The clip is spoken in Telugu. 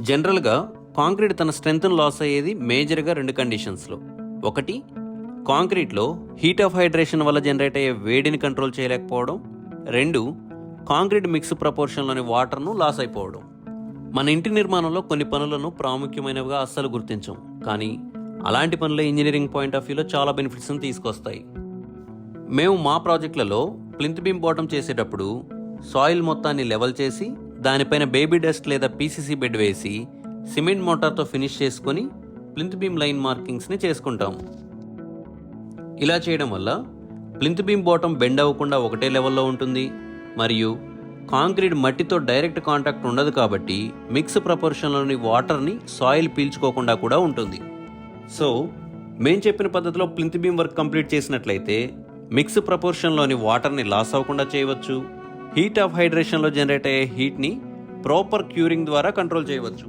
జనరల్గా కాంక్రీట్ తన స్ట్రెంగ్త్ను లాస్ అయ్యేది మేజర్గా రెండు కండిషన్స్లో. ఒకటి, కాంక్రీట్లో హీట్ ఆఫ్ హైడ్రేషన్ వల్ల జనరేట్ అయ్యే వేడిని కంట్రోల్ చేయలేకపోవడం. రెండు, కాంక్రీట్ మిక్స్ ప్రపోర్షన్లోని వాటర్ను లాస్ అయిపోవడం. మన ఇంటి నిర్మాణంలో కొన్ని పనులను ప్రాముఖ్యమైనవిగా అస్సలు గుర్తించం, కానీ అలాంటి పనులే ఇంజనీరింగ్ పాయింట్ ఆఫ్ వ్యూలో చాలా బెనిఫిట్స్ని తీసుకొస్తాయి. మేము మా ప్రాజెక్టులలో ప్లింత్ బీమ్ బాటమ్ చేసేటప్పుడు సాయిల్ మొత్తాన్ని లెవెల్ చేసి దానిపైన బేబీ డస్ట్ లేదా పీసీసీ బెడ్ వేసి సిమెంట్ మోటార్తో ఫినిష్ చేసుకొని ప్లింత్ బీమ్ లైన్ మార్కింగ్స్ని చేసుకుంటాము. ఇలా చేయడం వల్ల ప్లింత్ బీమ్ బాటమ్ బెండ్ అవ్వకుండా ఒకటే లెవెల్లో ఉంటుంది మరియు కాంక్రీట్ మట్టితో డైరెక్ట్ కాంటాక్ట్ ఉండదు, కాబట్టి మిక్స్ ప్రపోర్షన్లోని వాటర్ని సాయిల్ పీల్చుకోకుండా కూడా ఉంటుంది. సో మేము చెప్పిన పద్ధతిలో ప్లింత్ బీమ్ వర్క్ కంప్లీట్ చేసినట్లయితే మిక్స్ ప్రపోర్షన్లోని వాటర్ని లాస్ అవ్వకుండా చేయవచ్చు. హీట్ ఆఫ్ హైడ్రేషన్లో జనరేట్ అయ్యే హీట్ని ప్రాపర్ క్యూరింగ్ ద్వారా కంట్రోల్ చేయవచ్చు.